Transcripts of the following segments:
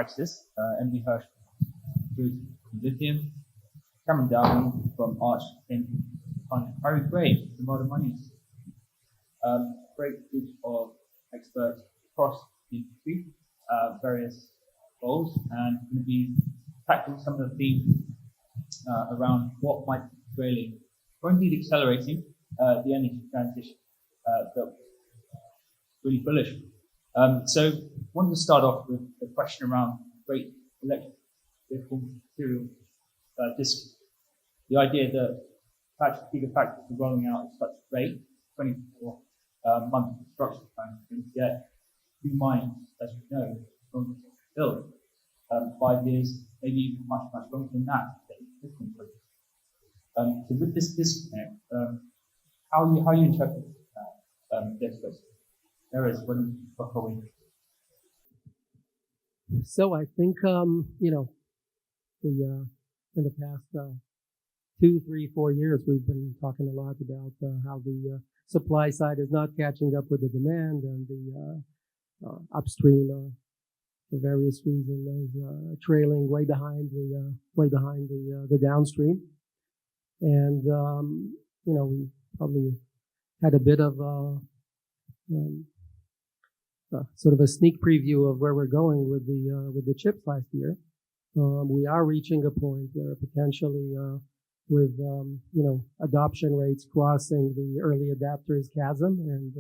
Traxys, MD Hersh through lithium, Cameron Dowling from Arch on very great, a lot of money. Great group of experts across the industry, various roles, and going to be tackling some of the themes around what might be trailing or indeed accelerating the energy transition that really bullish. So wanted to start off with a question around great electric vehicle material disc. The idea that gigafactories are rolling out at such a rate, 24-month construction time, yet two mines, as you know, going to build 5 years, maybe even much longer than that. So with this disconnect, how you interpret this question? Erez, what are we? So I think in the past 2, 3, 4 years, we've been talking a lot about how the supply side is not catching up with the demand, and the upstream, for various reasons, is trailing way behind the downstream. And we probably had a bit of sort of a sneak preview of where we're going with the chips last year. We are reaching a point where potentially with adoption rates crossing the early adapters chasm, and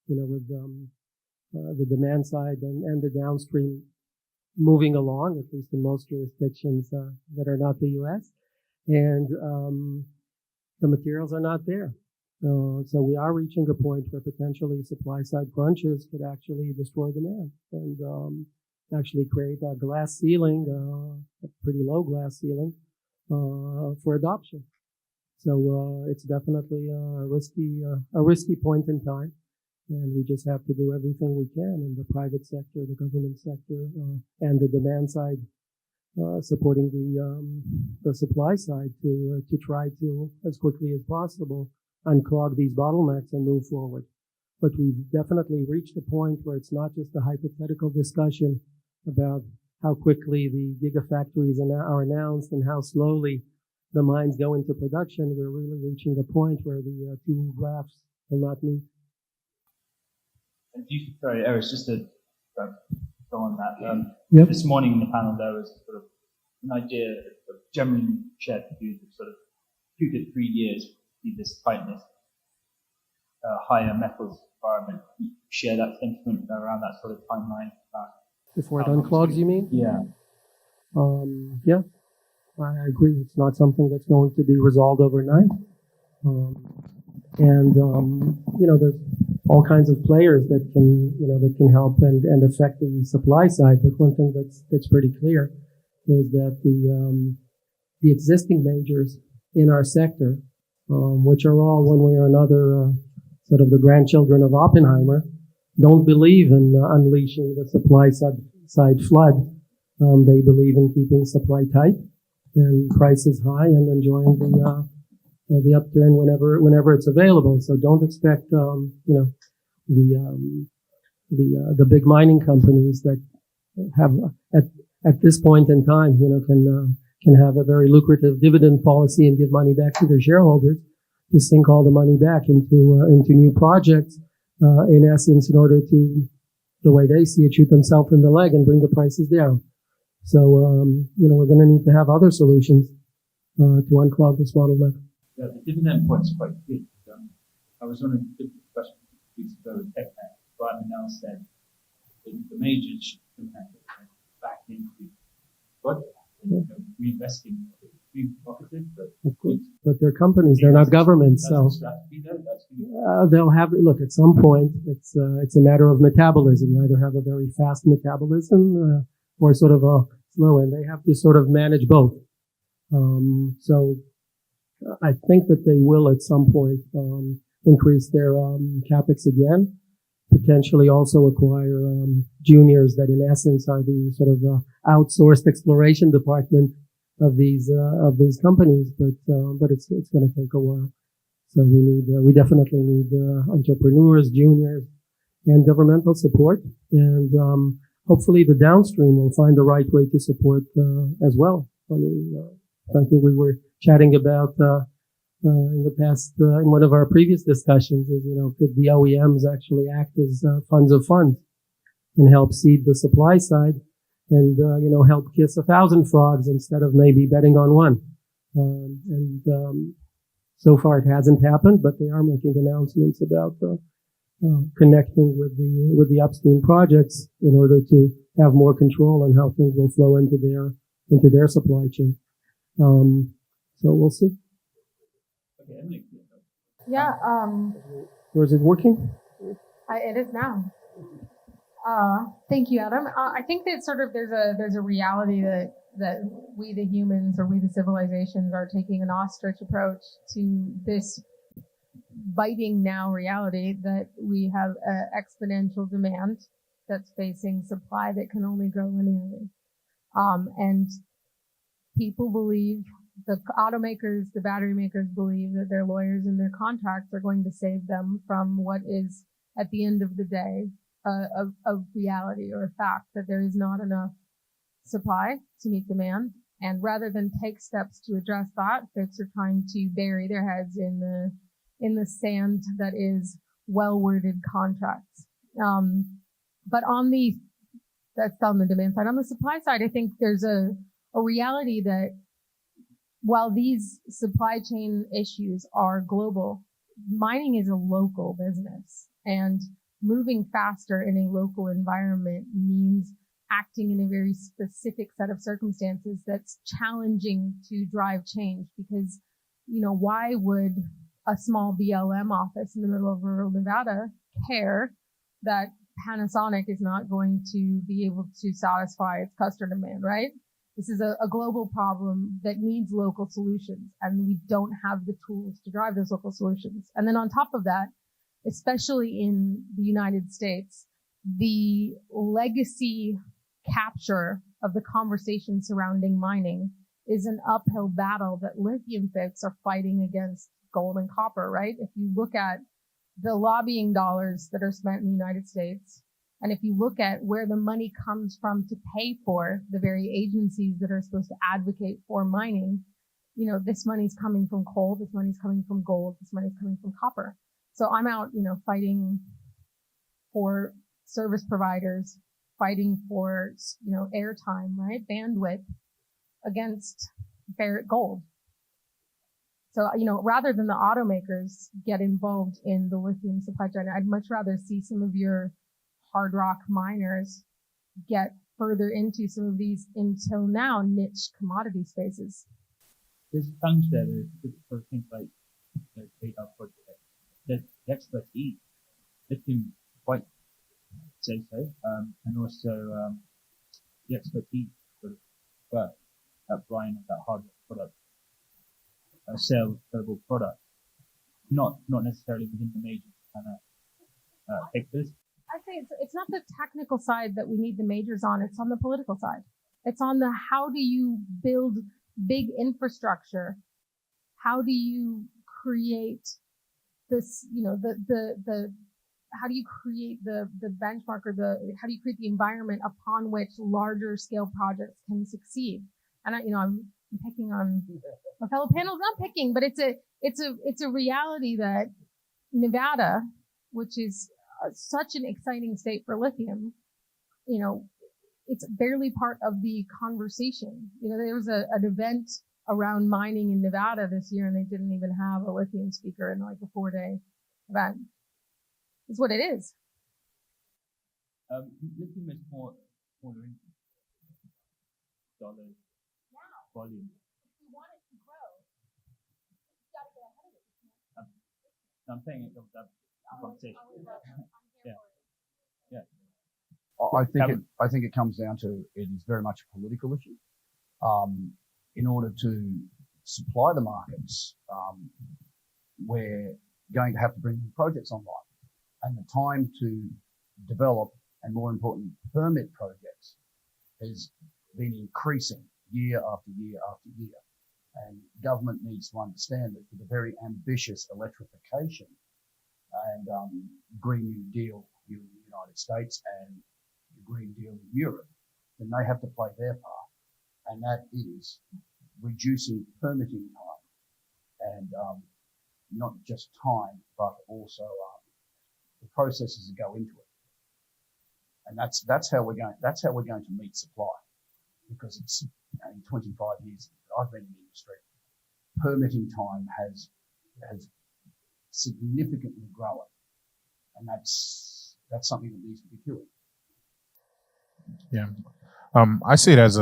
with the demand side and the downstream moving along, at least in most jurisdictions that are not the U.S., and the materials are not there. So we are reaching a point where potentially supply side crunches could actually destroy demand and actually create a glass ceiling, a pretty low glass ceiling for adoption. So it's definitely a risky point in time, and we just have to do everything we can in the private sector, the government sector, and the demand side, supporting the supply side to try to, as quickly as possible, unclog these bottlenecks and move forward. But we've definitely reached a point where it's not just a hypothetical discussion about how quickly the gigafactories are announced and how slowly the mines go into production. We're really reaching a point where the two graphs will not meet. Sorry, Erez, just to go on that. Yep. This morning in the panel there was sort of an idea of generally shared views of sort of 2 to 3 years see this tightness, higher metals environment. You share that sentiment around that sort of timeline. Before it unclogs, you mean? Yeah. Yeah, I agree. It's not something that's going to be resolved overnight. There's all kinds of players that can help and affect the supply side. But one thing that's pretty clear is that the existing majors in our sector, which are all one way or another sort of the grandchildren of Oppenheimer, don't believe in unleashing the supply side flood. They believe in keeping supply tight and prices high and enjoying the upturn whenever it's available. So don't expect the big mining companies that have at this point in time can have a very lucrative dividend policy and give money back to their shareholders to sink all the money back into new projects, in essence, in order to, the way they see it, shoot themselves in the leg and bring the prices down. So we're going to need to have other solutions to unclog this bottleneck. Yeah, the dividend point is quite good. I was on a different question 2 weeks ago with TechNet. Brian now said that the majors should connect back into what? Reinvesting. But they're companies, they're not governments, so they'll have. Look, at some point, it's a matter of metabolism. You either have a very fast metabolism or sort of a slow, and they have to sort of manage both. So I think that they will at some point increase their capex again, potentially also acquire juniors that in essence are the sort of outsourced exploration department of these companies, but it's going to take a while. So we definitely need entrepreneurs, juniors, and governmental support. And hopefully the downstream will find the right way to support as well. I mean, I think we were chatting about in the past in one of our previous discussions is, could the OEMs actually act as funds of funds and help seed the supply side and help kiss 1,000 frogs instead of maybe betting on one. So far it hasn't happened, but they are making announcements about connecting with the upstream projects in order to have more control on how things will flow into their supply chain. So we'll see. Yeah. Or is it working? It is now. Thank you, Adam. I think that sort of there's a reality that we the humans or we the civilizations are taking an ostrich approach to this biting now reality that we have exponential demand that's facing supply that can only grow linearly. And people believe, the automakers, the battery makers believe that their lawyers and their contracts are going to save them from what is, at the end of the day, a reality or a fact that there is not enough supply to meet demand. And rather than take steps to address that, folks are trying to bury their heads in the sand that is well-worded contracts. But that's on the demand side. On the supply side, I think there's a reality that while these supply chain issues are global, mining is a local business, and moving faster in a local environment means acting in a very specific set of circumstances that's challenging to drive change. Because, why would a small BLM office in the middle of rural Nevada care that Panasonic is not going to be able to satisfy its customer demand, right? This is a global problem that needs local solutions, and we don't have the tools to drive those local solutions. And then on top of that, especially in the United States, the legacy capture of the conversation surrounding mining is an uphill battle that lithium folks are fighting against gold and copper, right? If you look at the lobbying dollars that are spent in the United States, and if you look at where the money comes from to pay for the very agencies that are supposed to advocate for mining, this money's coming from coal, this money's coming from gold, this money's coming from copper. So I'm out, fighting for service providers, fighting for, airtime, right? Bandwidth against Barrett Gold. So, rather than the automakers get involved in the lithium supply chain, I'd much rather see some of your hard rock miners get further into some of these, until now, niche commodity spaces. There's tons there for things like the data project. The expertise, lithium quite say so, and also the expertise sort of work at Brian of that hard rock product, sell credible product, not necessarily within the major kind of sectors. I say it's not the technical side that we need the majors on. It's on the political side. It's on the how do you build big infrastructure? How do you create this? How do you create the benchmark, or how do you create the environment upon which larger scale projects can succeed? And I'm picking on my fellow panels, not picking, but it's a reality that Nevada, which is such an exciting state for lithium, it's barely part of the conversation. There was an event around mining in Nevada this year, and they didn't even have a lithium speaker in like a 4-day event. It's what it is. Lithium is more smaller in dollars volume. If you want it to grow, you got to get ahead of it. I'm saying it comes up conversation. Yeah. I think it comes down to, it is very much a political issue. In order to supply the markets, we're going to have to bring projects online, and the time to develop and, more important, permit projects has been increasing year after year after year. And government needs to understand that for the very ambitious electrification and Green New Deal here in the United States, and the Green Deal in Europe, then they have to play their part. And that is reducing permitting time and not just time, but also the processes that go into it. And that's how we're going to meet supply, because it's, in 25 years that I've been in the industry, permitting time has significantly grown, and that's something that needs to be cured. Yeah, I see it as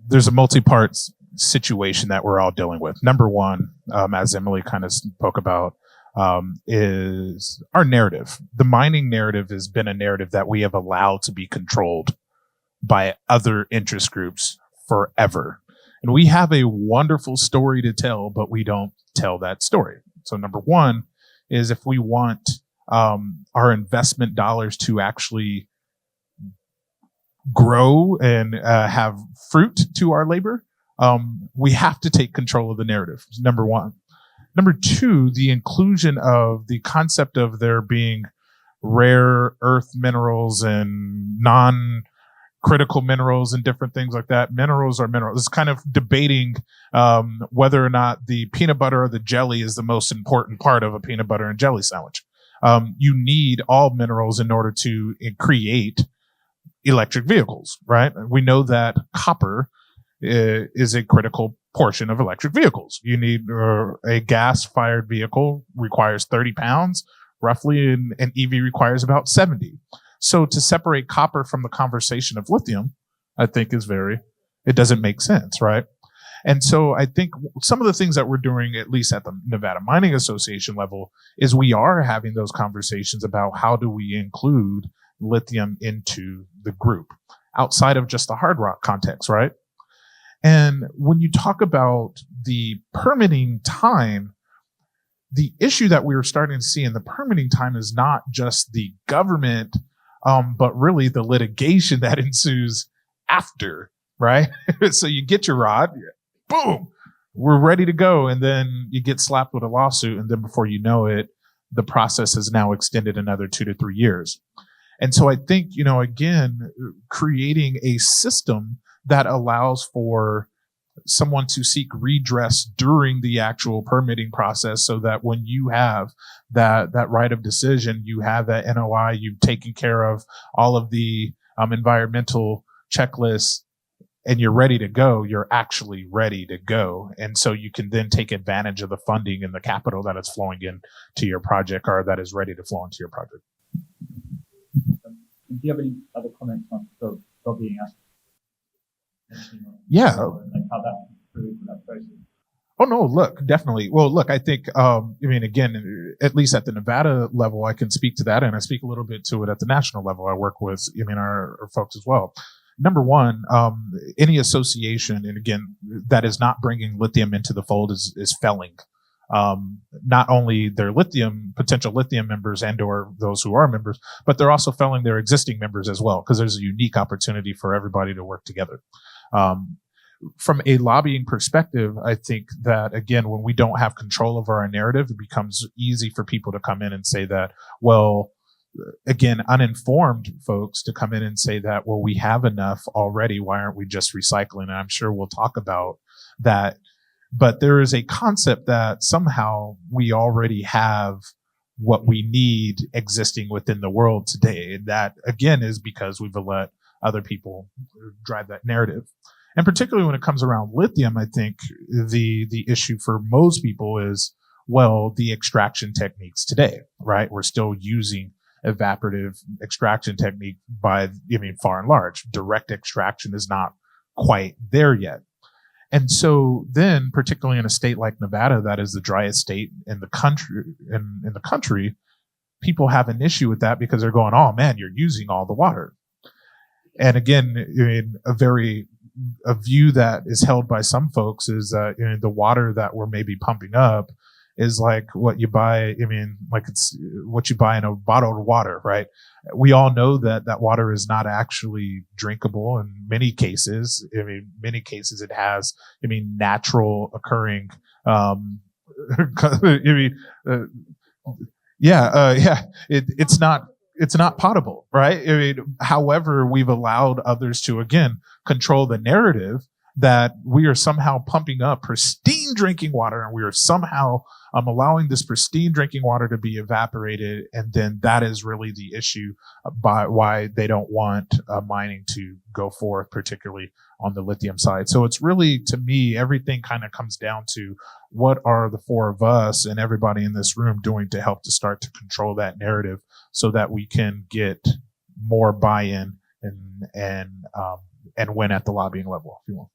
there's a multi-part situation that we're all dealing with. Number one, as Emily kind of spoke about, is our narrative. The mining narrative has been a narrative that we have allowed to be controlled by other interest groups forever. And we have a wonderful story to tell, but we don't tell that story. So number one is, if we want our investment dollars to actually grow and have fruit to our labor, we have to take control of the narrative. Number one. Number two, the inclusion of the concept of there being rare earth minerals and non-critical minerals and different things like that. Minerals are minerals. It's kind of debating whether or not the peanut butter or the jelly is the most important part of a peanut butter and jelly sandwich. You need all minerals in order to create electric vehicles, right? We know that copper is a critical portion of electric vehicles. You need a gas-fired vehicle requires 30 pounds, roughly, and an EV requires about 70. So to separate copper from the conversation of lithium, I think it doesn't make sense, right? And so I think some of the things that we're doing, at least at the Nevada Mining Association level, is we are having those conversations about how do we include lithium into the group outside of just the hard rock context, right? And when you talk about the permitting time, the issue that we were starting to see in the permitting time is not just the government, but really the litigation that ensues after, right? So you get your rod, boom, we're ready to go. And then you get slapped with a lawsuit. And then before you know it, the process has now extended another 2 to 3 years. And so I think, again, creating a system that allows for someone to seek redress during the actual permitting process, so that when you have that right of decision, you have that NOI, you've taken care of all of the environmental checklists, and you're ready to go, you're actually ready to go. And so you can then take advantage of the funding and the capital that is flowing into your project, or that is ready to flow into your project. Do you have any other comments on still being asked? Yeah. Like how that improved that process? Oh no, look, definitely. Well, look, I think, again, at least at the Nevada level, I can speak to that, and I speak a little bit to it at the national level. I work with, our folks as well. Number one, any association, and again, that is not bringing lithium into the fold is failing. Not only their potential lithium members or those who are members, but they're also failing their existing members as well, because there's a unique opportunity for everybody to work together. From a lobbying perspective, I think that, again, when we don't have control over our narrative, it becomes easy for people to come in and say that, well, again, uninformed folks to come in and say that, well, we have enough already. Why aren't we just recycling? And I'm sure we'll talk about that. But there is a concept that somehow we already have what we need existing within the world today. And that, again, is because we've let other people drive that narrative. And particularly when it comes around lithium, I think the issue for most people is, well, the extraction techniques today, right? We're still using evaporative extraction technique far and large. Direct extraction is not quite there yet. And so then, particularly in a state like Nevada, that is the driest state in the country, people have an issue with that because they're going, oh man, you're using all the water. And again, a view that is held by some folks is that the water that we're maybe pumping up is like what you buy. It's what you buy in a bottled water, right? We all know that water is not actually drinkable in many cases. Many cases it has, natural occurring, it's not, it's not potable, right? I mean, however, we've allowed others to, again, control the narrative that we are somehow pumping up pristine drinking water, and we are somehow allowing this pristine drinking water to be evaporated. And then that is really the issue by why they don't want mining to go forth, particularly on the lithium side. So it's really, to me, everything kind of comes down to what are the four of us and everybody in this room doing to help to start to control that narrative so that we can get more buy-in and win at the lobbying level, if you want.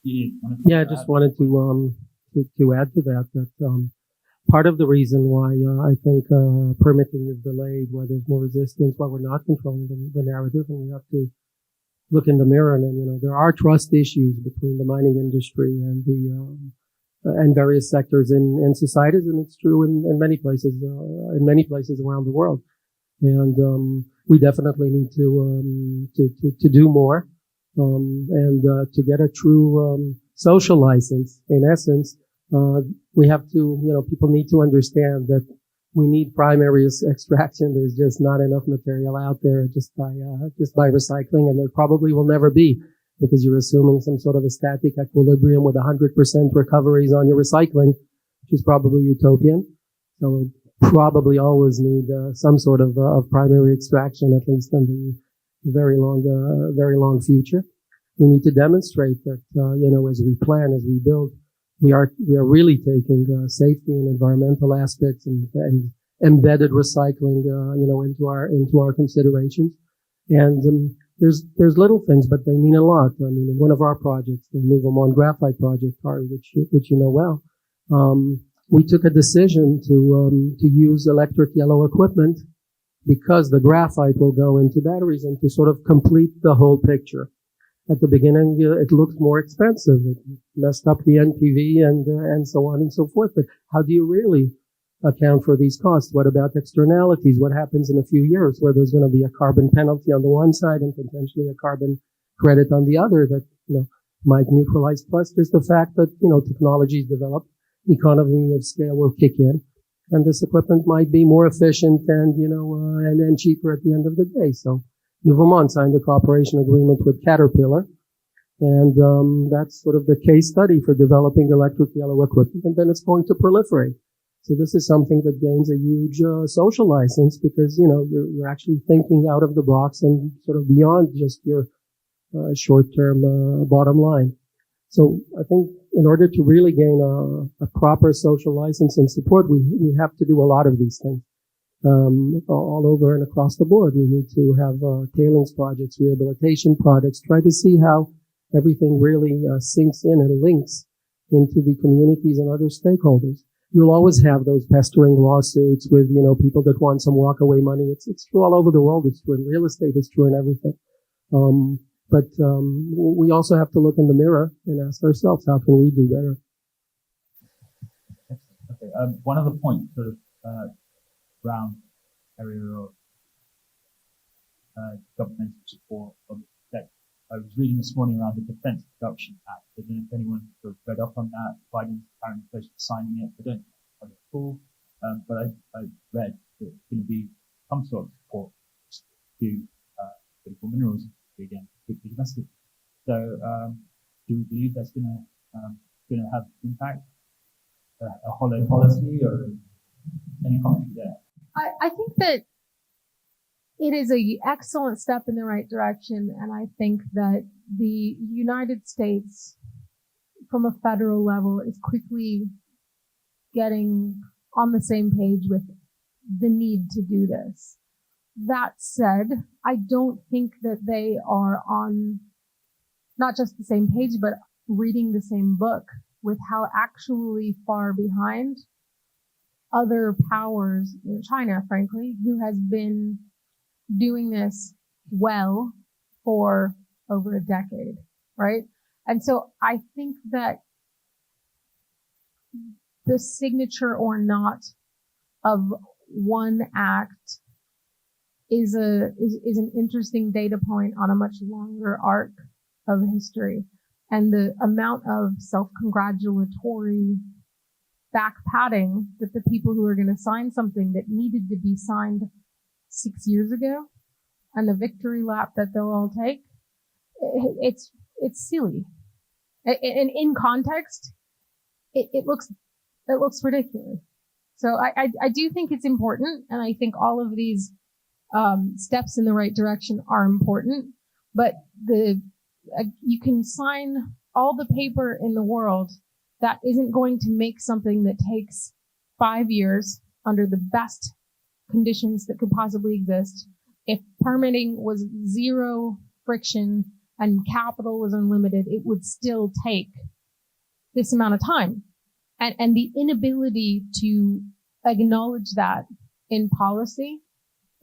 Yeah, I just wanted to add to that part of the reason why I think permitting is delayed, why there's more resistance, why we're not controlling the narrative, and we have to look in the mirror. And there are trust issues between the mining industry and and various sectors in societies, and it's true in many places around the world. And we definitely need to do more. And to get a true social license, in essence, we have to, people need to understand that we need primary extraction. There's just not enough material out there just by recycling, and there probably will never be, because you're assuming some sort of a static equilibrium with 100% recoveries on your recycling, which is probably utopian. So we'll probably always need some sort of primary extraction, at least in the very long future. We need to demonstrate that, as we plan, as we build, we are really taking safety and environmental aspects and embedded recycling, into our considerations. And there's little things, but they mean a lot. I mean, in one of our projects, the Move 'em on Graphite project, Tyre, which you know well, we took a decision to use electric yellow equipment because the graphite will go into batteries and to sort of complete the whole picture. At the beginning, it looked more expensive. It messed up the NPV and so on and so forth. But how do you really account for these costs? What about externalities? What happens in a few years where there's going to be a carbon penalty on the one side and potentially a carbon credit on the other that, might neutralize? Plus, there's the fact that, technologies develop, economy of scale will kick in, and this equipment might be more efficient and cheaper at the end of the day. So Vermont signed a cooperation agreement with Caterpillar, and that's sort of the case study for developing electric yellow equipment, and then it's going to proliferate. So this is something that gains a huge social license because, you're actually thinking out of the box and sort of beyond just your short-term bottom line. So I think in order to really gain a proper social license and support, we have to do a lot of these things. All over and across the board. We need to have tailings projects, rehabilitation projects, try to see how everything really sinks in and links into the communities and other stakeholders. You'll always have those pestering lawsuits with, people that want some walkaway money. It's true all over the world. It's true in real estate. It's true in everything. But we also have to look in the mirror and ask ourselves, how can we do better? Okay. One other point, sort of, around area of governmental support of that. I was reading this morning around the Defence Production Act. I don't know if anyone sort of read up on that. Biden's apparently close to signing it. I don't have it full, but I read that it's going to be some sort of support to critical minerals again, particularly domestic. So, do we believe that's going to have impact? A hollow policy, or any commentary there? I think that it is an excellent step in the right direction, and I think that the United States, from a federal level, is quickly getting on the same page with the need to do this. That said, I don't think that they are on not just the same page, but reading the same book with how actually far behind other powers, China, frankly, who has been doing this well for over a decade, right? And so I think that the signature or not of one act is an interesting data point on a much longer arc of history. And the amount of self-congratulatory back patting that the people who are going to sign something that needed to be signed 6 years ago, and the victory lap that they'll all take, it's silly. And in context, it looks ridiculous. So I do think it's important, and I think all of these steps in the right direction are important. But you can sign all the paper in the world that isn't going to make something that takes 5 years under the best conditions that could possibly exist. If permitting was zero friction and capital was unlimited, it would still take this amount of time. And the inability to acknowledge that in policy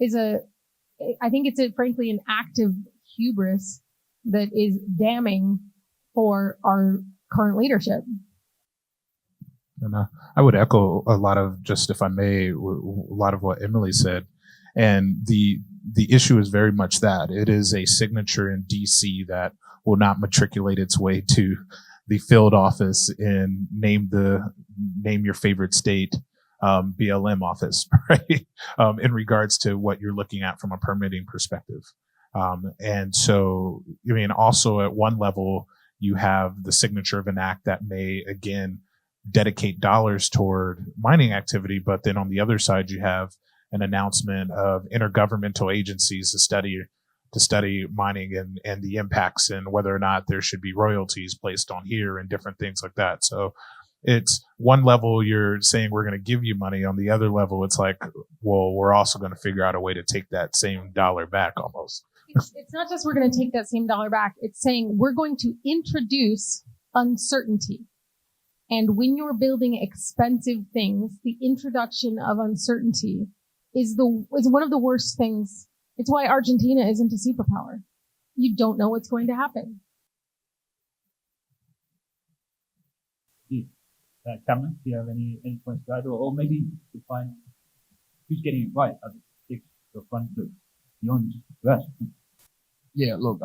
is I think it's frankly an act of hubris that is damning for our current leadership. And I would echo a lot of, just if I may, a lot of what Emily said. And the issue is very much that it is a signature in DC that will not matriculate its way to the field office and name your favorite state BLM office, right? In regards to what you're looking at from a permitting perspective. And so, I mean, also at one level, you have the signature of an act that may, again, dedicate dollars toward mining activity, but then on the other side, you have an announcement of intergovernmental agencies to study mining and the impacts and whether or not there should be royalties placed on here and different things like that. So it's one level you're saying we're going to give you money. On the other level, it's like, well, we're also going to figure out a way to take that same dollar back almost. It's not just we're going to take that same dollar back. It's saying we're going to introduce uncertainty. And when you're building expensive things, the introduction of uncertainty is one of the worst things. It's why Argentina isn't a superpower. You don't know what's going to happen. Cameron, do you have any points to add, or maybe to find who's getting it right as it runs beyond just the US? Yeah, look,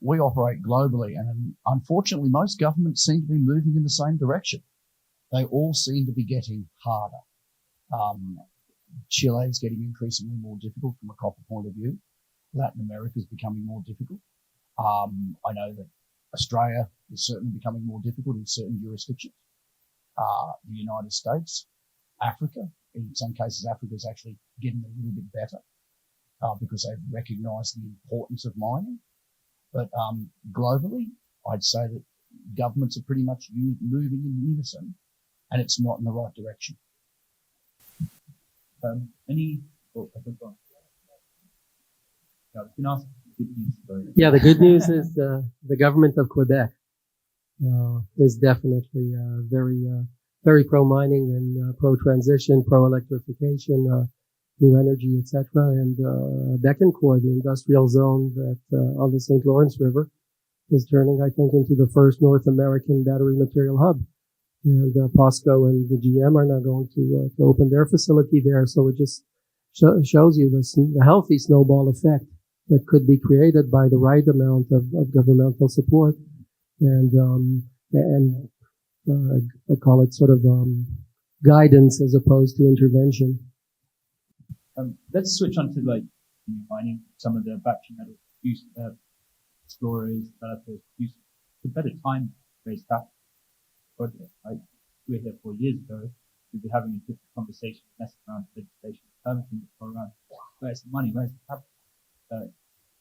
we operate globally, and unfortunately, most governments seem to be moving in the same direction. They all seem to be getting harder. Chile is getting increasingly more difficult from a copper point of view. Latin America is becoming more difficult. I know that Australia is certainly becoming more difficult in certain jurisdictions. The United States, Africa, in some cases, Africa is actually getting a little bit better because they've recognized the importance of mining. But globally, I'd say that governments are pretty much moving in unison, and it's not in the right direction. I think on. Yeah, we can ask good news story. Yeah, the good news is the government of Quebec is definitely very pro-mining and pro-transition, pro-electrification, new energy, etc. And Bécancour, the industrial zone that on the St. Lawrence River, is turning, I think, into the first North American battery material hub. And POSCO and the GM are now going to open their facility there. So it just shows you the healthy snowball effect that could be created by the right amount of governmental support. And I call it sort of guidance as opposed to intervention. Let's switch on to mining. Some of the battery metal explorers, developers, producers. It's a better time to raise capital project. Right? We were here 4 years ago. We'd be having a different conversation, messing around legislation, permitting, around where's the money, where's the capital.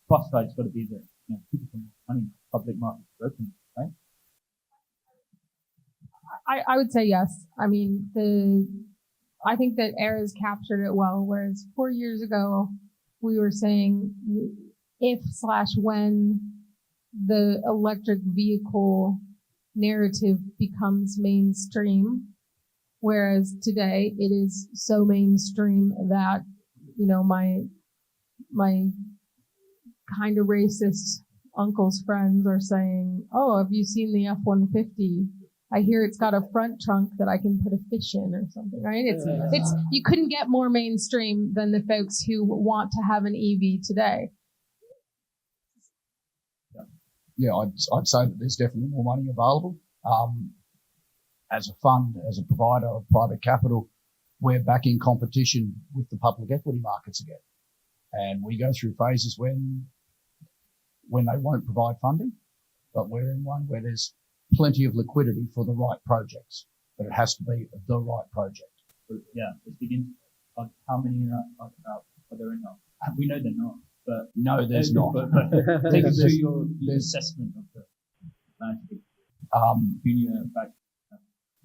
Plus side's got to be that people can make money, public markets are open, right? I would say yes. I mean, I think that Erez captured it well, whereas 4 years ago, we were saying if/when the electric vehicle narrative becomes mainstream, whereas today it is so mainstream that, my kind of racist uncle's friends are saying, oh, have you seen the F-150? I hear it's got a front trunk that I can put a fish in or something, right? It's you couldn't get more mainstream than the folks who want to have an EV today. Yeah, I'd say that there's definitely more money available. As a fund, as a provider of private capital, we're back in competition with the public equity markets again. And we go through phases when they won't provide funding, but we're in one where there's plenty of liquidity for the right projects, but it has to be the right project. But yeah, it's begins on how many are there enough? We know they're not, but No, there's not. But take us There's- through your there's- assessment of the Um,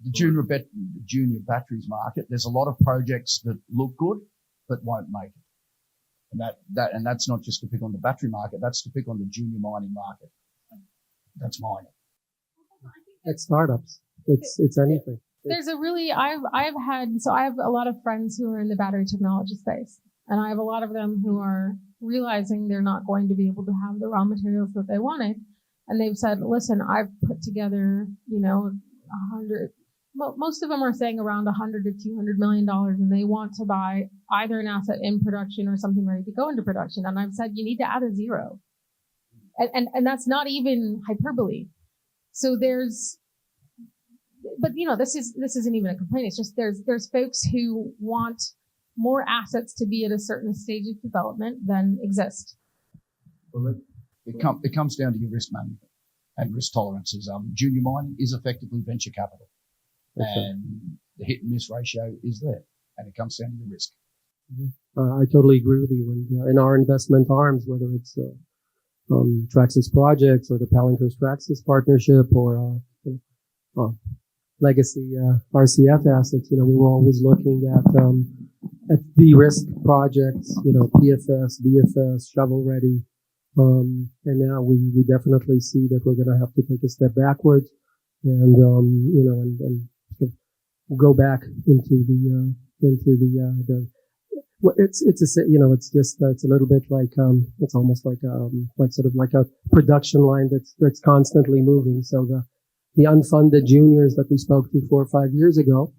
the junior batteries market, there's a lot of projects that look good but won't make it. And that's not just to pick on the battery market, that's to pick on the junior mining market. That's mining. It's startups. It's anything. There's a really, I have a lot of friends who are in the battery technology space, and I have a lot of them who are realizing they're not going to be able to have the raw materials that they wanted. And they've said, listen, I've put together, 100, most of them are saying around $100 to $200 million, and they want to buy either an asset in production or something ready to go into production. And I've said, you need to add a zero. And that's not even hyperbole. So this isn't even a complaint. It's just there's folks who want more assets to be at a certain stage of development than exist. It comes down to your risk management and risk tolerances. Junior mining is effectively venture capital, and the hit and miss ratio is there, and it comes down to your risk. I totally agree with you. And in our investment arms, whether it's Traxys projects or the Panellists Traxys partnership or legacy RCF assets, we were always looking at de-risk projects, PFS, BFS, shovel ready. And now we definitely see that we're going to have to take a step backwards and sort of go back into the it's a little bit like, it's almost like sort of like a production line that's constantly moving. So the unfunded juniors that we spoke to 4 or 5 years ago,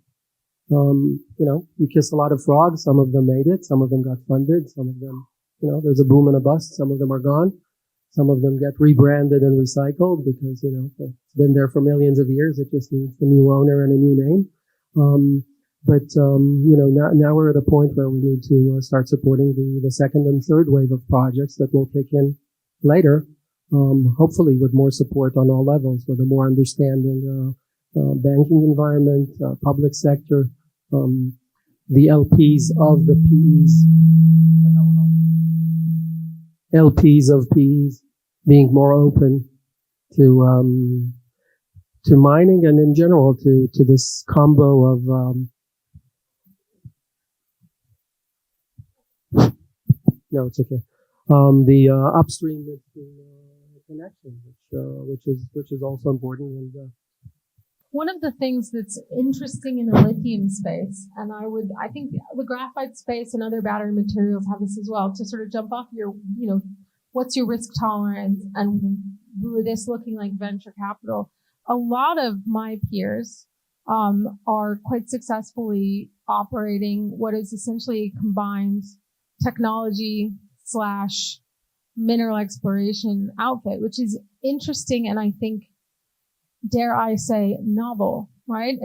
you kiss a lot of frogs. Some of them made it. Some of them got funded. Some of them, there's a boom and a bust. Some of them are gone. Some of them get rebranded and recycled because, it's been there for millions of years. It just needs a new owner and a new name. Now we're at a point where we need to start supporting the second and third wave of projects that will kick in later, hopefully with more support on all levels, with a more understanding banking environment, public sector, the LPs of the PEs, LPs of PEs being more open to mining and in general to this combo of no, it's okay. The upstream connection, which is also important. And one of the things that's interesting in the lithium space, and I think the graphite space and other battery materials have this as well, to sort of jump off your, what's your risk tolerance, and with this looking like venture capital, a lot of my peers are quite successfully operating what is essentially a combined technology / mineral exploration outfit, which is interesting and I think, dare I say, novel, right?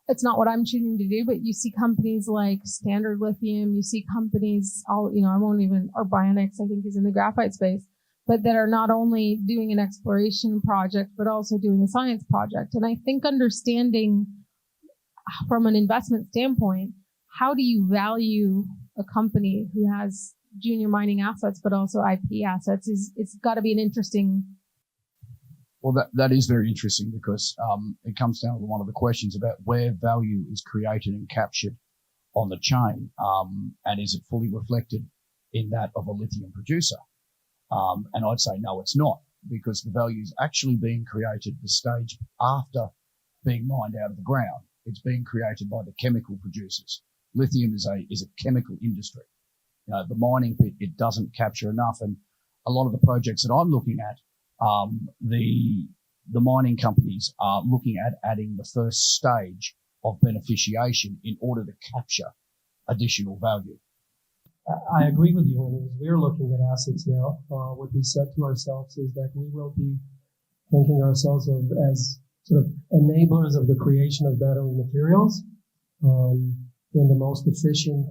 It's not what I'm choosing to do, but you see companies like Standard Lithium, you see companies, or Bionics, I think is in the graphite space, but that are not only doing an exploration project, but also doing a science project. And I think understanding from an investment standpoint, how do you value a company who has junior mining assets, but also IP assets it's got to be an interesting. Well, that is very interesting because it comes down to one of the questions about where value is created and captured on the chain, and is it fully reflected in that of a lithium producer? And I'd say no, it's not, because the value is actually being created the stage after being mined out of the ground. It's being created by the chemical producers. Lithium is a chemical industry. The mining bit, it doesn't capture enough, and a lot of the projects that I'm looking at, the mining companies are looking at adding the first stage of beneficiation in order to capture additional value. I agree with you. And as we're looking at assets now, what we said to ourselves is that we will be thinking ourselves of as sort of enablers of the creation of battery materials in the most efficient,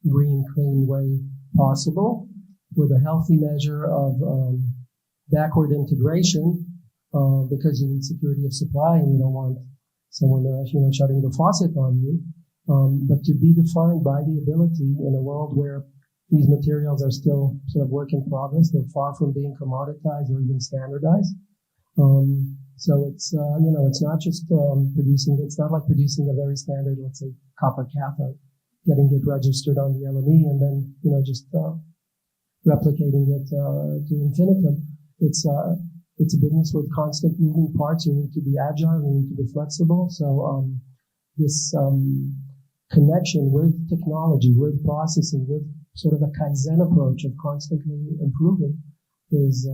green, clean way possible with a healthy measure of backward integration, because you need security of supply and you don't want someone shutting the faucet on you. But to be defined by the ability in a world where these materials are still sort of work in progress, they're far from being commoditized or even standardized. So it's not just producing. It's not like producing a very standard, let's say, copper cathode, getting it registered on the LME and then just replicating it to infinitum. It's a business with constant moving parts. You need to be agile. You need to be flexible. So this connection with technology, with processing, with sort of a Kaizen approach of constantly improving is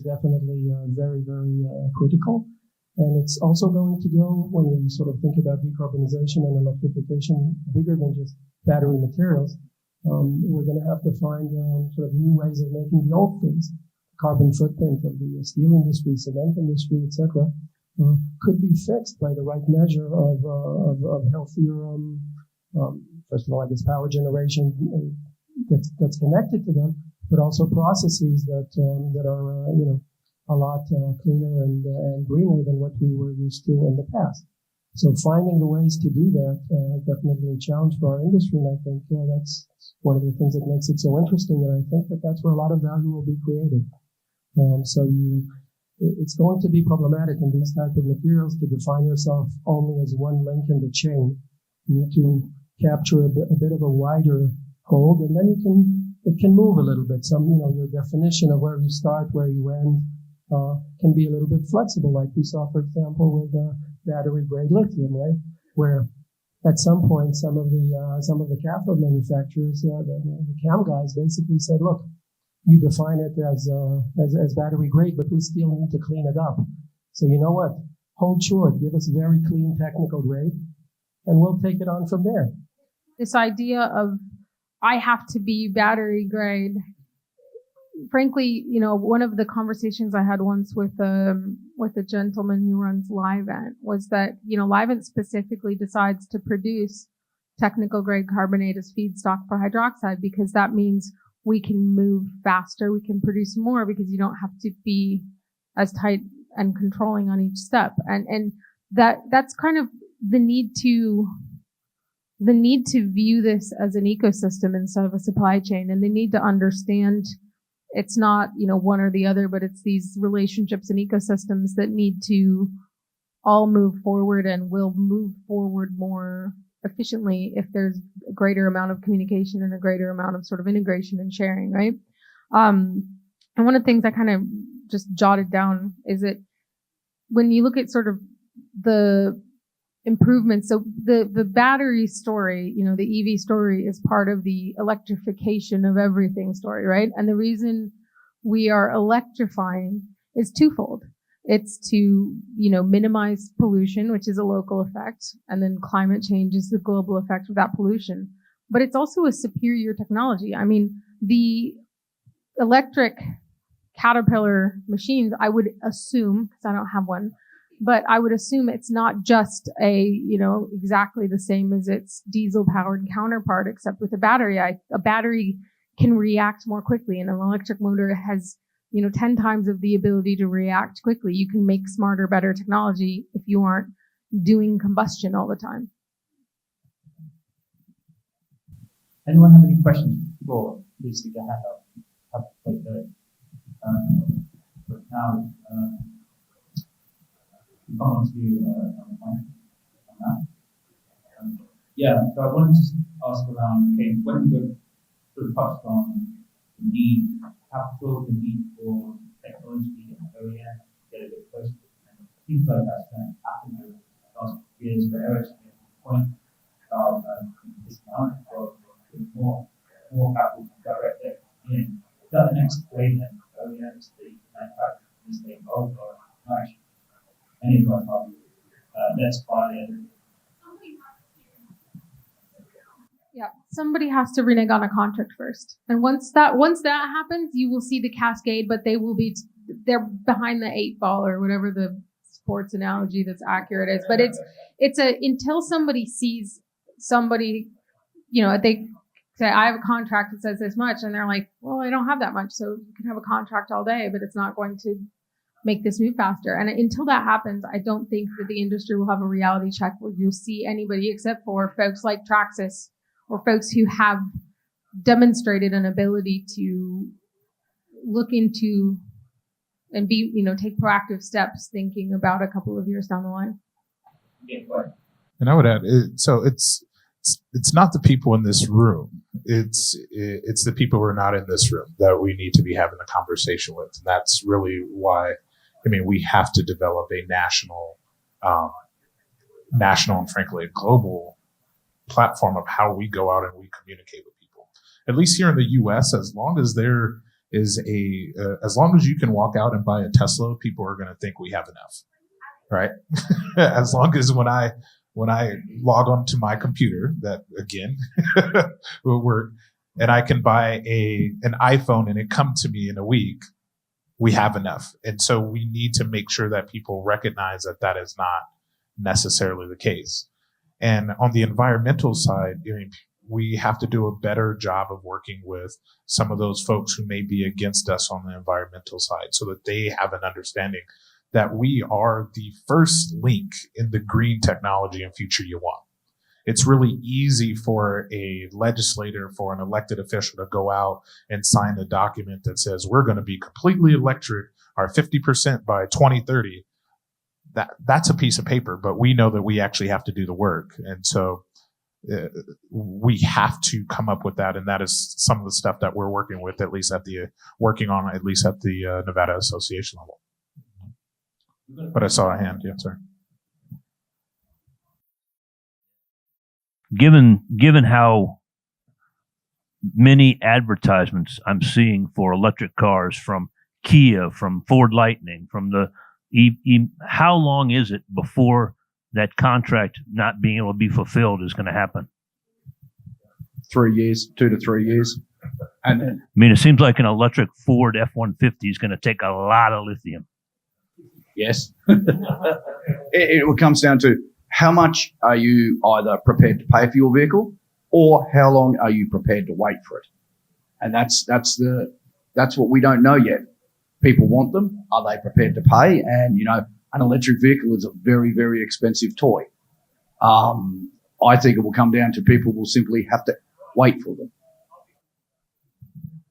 definitely very, very critical. And it's also going to go, when we sort of think about decarbonization and electrification, bigger than just battery materials. We're going to have to find sort of new ways of making the old things. Carbon footprint of the steel industry, cement industry, etc., could be fixed by the right measure of healthier, first of all, I guess, power generation that's connected to them, but also processes that are a lot cleaner and greener than what we were used to in the past. So finding the ways to do that is definitely a challenge for our industry, and I think that's one of the things that makes it so interesting, and I think that's where a lot of value will be created. It's going to be problematic in these type of materials to define yourself only as one link in the chain. You need to capture a bit of a wider hold, and then it can move a little bit. Your definition of where you start, where you end, can be a little bit flexible, like we saw, for example, with battery grade lithium, right? Where at some point, some of the cathode manufacturers, the CAM guys, basically said, "Look, you define it as battery grade, but we still need to clean it up. So you know what? Hold short, give us very clean technical grade, and we'll take it on from there." This idea of I have to be battery grade. Frankly, one of the conversations I had once with a gentleman who runs Livent was that, Livent specifically decides to produce technical grade carbonate as feedstock for hydroxide because that means we can move faster, we can produce more because you don't have to be as tight and controlling on each step. And that's kind of the need to view this as an ecosystem instead of a supply chain. And they need to understand it's not, one or the other, but it's these relationships and ecosystems that need to all move forward and will move forward more efficiently if there's a greater amount of communication and a greater amount of sort of integration and sharing, right? And one of the things I kind of just jotted down is that when you look at sort of the improvements, so the battery story, the EV story is part of the electrification of everything story, right? And the reason we are electrifying is twofold. It's to, minimize pollution, which is a local effect, and then climate change is the global effect of that pollution. But it's also a superior technology. I mean, the electric Caterpillar machines, I would assume, because I don't have one, but I would assume it's not just exactly the same as its diesel-powered counterpart, except with a battery. A battery can react more quickly, and an electric motor has 10 times of the ability to react quickly. You can make smarter, better technology if you aren't doing combustion all the time. Anyone have any questions before? Please stick your hand up. Have to take the but now come on to that. Yeah, so I wanted to ask around, okay, when we go sort of touched on the need, capital, the need for technology and OEM to get a bit closer. And things like that's going to happen over the last few years, but Erez made a point about discount or more capital to direct it in. Is that the next wave then? OEMs, the manufacturers, they involved or actually any of us are let's buy it. Yeah, somebody has to renege on a contract first, and once that happens, you will see the cascade. But they will be they're behind the 8 ball or whatever the sports analogy that's accurate is. But it's until somebody sees somebody, they say, I have a contract that says this much, and they're like, well, I don't have that much, so you can have a contract all day, but it's not going to make this move faster. And until that happens, I don't think that the industry will have a reality check where you'll see anybody except for folks like Traxys or folks who have demonstrated an ability to look into and be, take proactive steps thinking about a couple of years down the line. And I would add, it's not the people in this room. It's the people who are not in this room that we need to be having the conversation with. And that's really why, we have to develop a national and frankly a global platform of how we go out and we communicate with people. At least here in the U.S., as long as there is as long as you can walk out and buy a Tesla, people are going to think we have enough, right? As long as when I log onto my computer, that again will work, and I can buy an iPhone and it come to me in a week, we have enough. And so we need to make sure that people recognize that that is not necessarily the case. And on the environmental side, we have to do a better job of working with some of those folks who may be against us on the environmental side so that they have an understanding that we are the first link in the green technology and future you want. It's really easy for a legislator, for an elected official to go out and sign a document that says we're going to be completely electric, or 50% by 2030. That's a piece of paper, but we know that we actually have to do the work. And so we have to come up with that. And that is some of the stuff that we're working with, at least at the Nevada Association level. But I saw a hand. Yeah, sorry. Given how many advertisements I'm seeing for electric cars from Kia, from Ford Lightning, from the how long is it before that contract not being able to be fulfilled is going to happen? 3 years, 2 to 3 years. And it seems like an electric Ford F-150 is going to take a lot of lithium. Yes. It comes down to how much are you either prepared to pay for your vehicle, or how long are you prepared to wait for it? And that's what we don't know yet. People want them. Are they prepared to pay? And, an electric vehicle is a very, very expensive toy. I think it will come down to people will simply have to wait for them.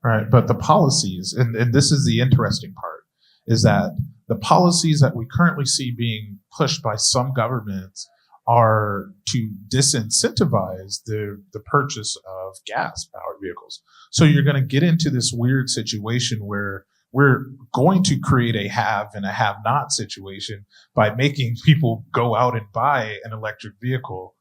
Right. But the policies, and this is the interesting part, is that the policies that we currently see being pushed by some governments are to disincentivize the purchase of gas-powered vehicles. So you're going to get into this weird situation where we're going to create a have and a have-not situation by making people go out and buy an electric vehicle,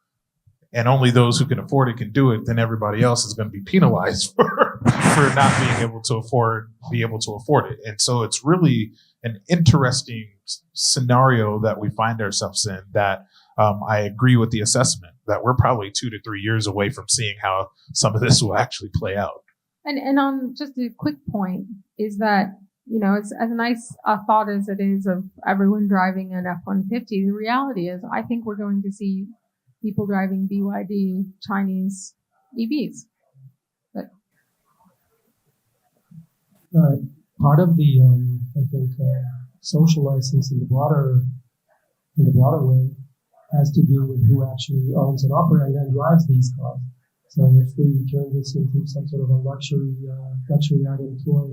and only those who can afford it can do it. Then everybody else is going to be penalized for not being able to afford it. And so it's really an interesting scenario that we find ourselves in, that I agree with the assessment that we're probably 2 to 3 years away from seeing how some of this will actually play out. And on just a quick point is that, it's as nice a thought as it is of everyone driving an F-150. The reality is I think we're going to see people driving BYD Chinese EVs. But part of the, I think, social license in the broader way has to do with who actually owns and operates and then drives these cars. So if we turn this into some sort of a luxury item toy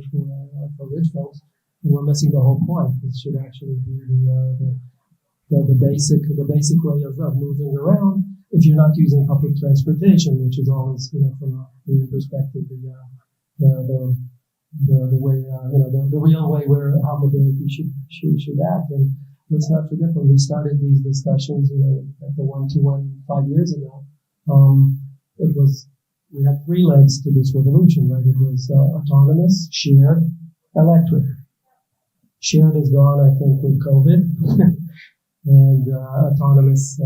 for rich folks, then we're missing the whole point. This should actually be the basic way of moving around. If you're not using public transportation, which is always, from a human perspective, the way, the real way where how mobility should act. And let's not forget, when we started these discussions, at the 1-to-1 5 years ago, we had 3 legs to this revolution, right? It was autonomous, shared, electric. Shared is gone, I think, with COVID, and autonomous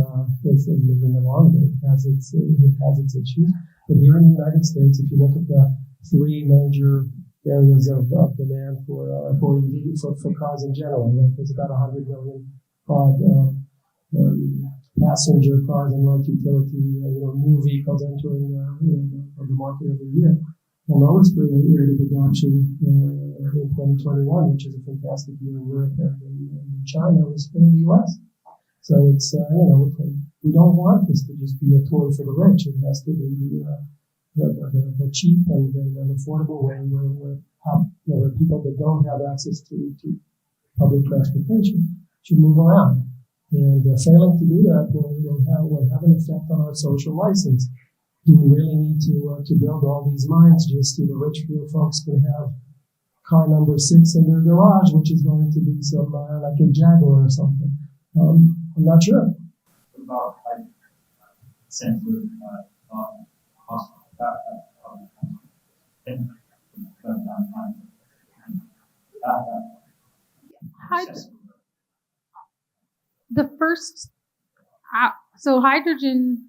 is moving along. It has its issues. But here in the United States, if you look at the 3 major areas of demand for EV, for cars in general, right? There's about 100 million passenger cars and light utility, new vehicles entering the of the market every year. The lowest rate of adoption in 2021, which is a fantastic year in Europe and in China, was in the US. So it's, we don't want this to just be a toy for the rich. It has to be the cheap and affordable way where people that don't have access to public transportation should move around. And failing to do that will have an effect on our social license. Do we really need to build all these mines just so the rich few folks can have car number 6 in their garage, which is going to be some like a Jaguar or something? I'm not sure. About sense of cost The first, so hydrogen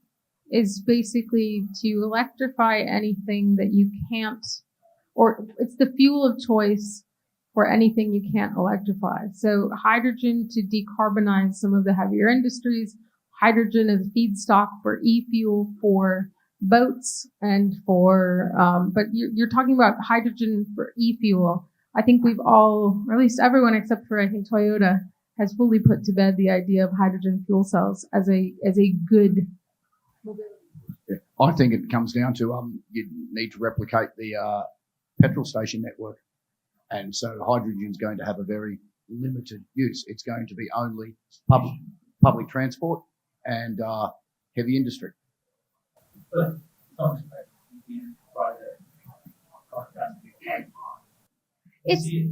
is basically to electrify anything that you can't, or it's the fuel of choice for anything you can't electrify. So hydrogen to decarbonize some of the heavier industries, hydrogen as feedstock for e-fuel for boats and for, but you're talking about hydrogen for e-fuel. I think we've all, or at least everyone except for I think Toyota, has fully put to bed the idea of hydrogen fuel cells as a good mobility. Yeah. I think it comes down to you need to replicate the petrol station network, and so hydrogen is going to have a very limited use. It's going to be only public transport and heavy industry. But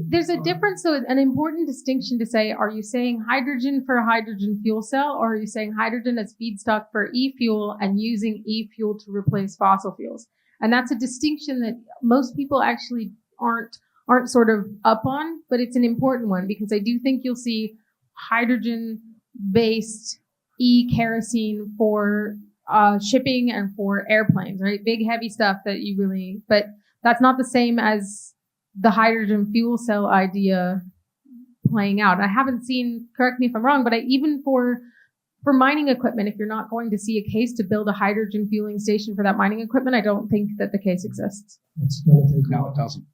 there's a difference, so an important distinction to say, are you saying hydrogen for a hydrogen fuel cell, or are you saying hydrogen as feedstock for e-fuel and using e-fuel to replace fossil fuels? And that's a distinction that most people actually aren't sort of up on, but it's an important one because I do think you'll see hydrogen-based e-kerosene for shipping and for airplanes, right? Big, heavy stuff that you really, but that's not the same as the hydrogen fuel cell idea playing out. I haven't seen, correct me if I'm wrong, but even for mining equipment, if you're not going to see a case to build a hydrogen fueling station for that mining equipment, I don't think that the case exists. It's going to take No, it doesn't.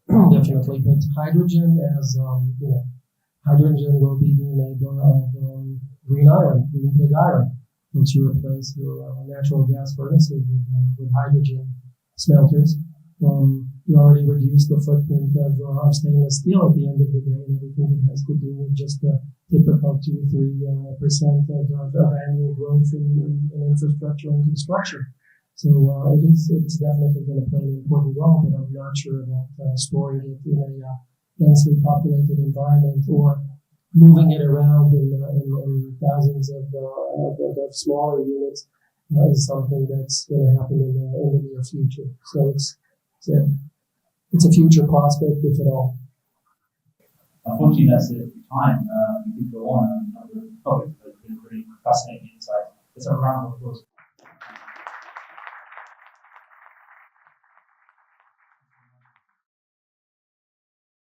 Definitely, but hydrogen as hydrogen will be the enabler of green iron, green pig iron, once you replace your natural gas furnaces with hydrogen smelters. You already reduce the footprint of stainless steel at the end of the day, and everything that has to do with just the typical 2-3% of annual growth in infrastructure and construction. So it's definitely going to play an important role, but I'm not sure about storing it in a densely populated environment or moving it around in thousands of smaller units is something that's going to happen in the near future. So it's a future prospect, if at all. Unfortunately, that's it for time. We could go on another topic, but it's been pretty fascinating insight. It's a round of applause.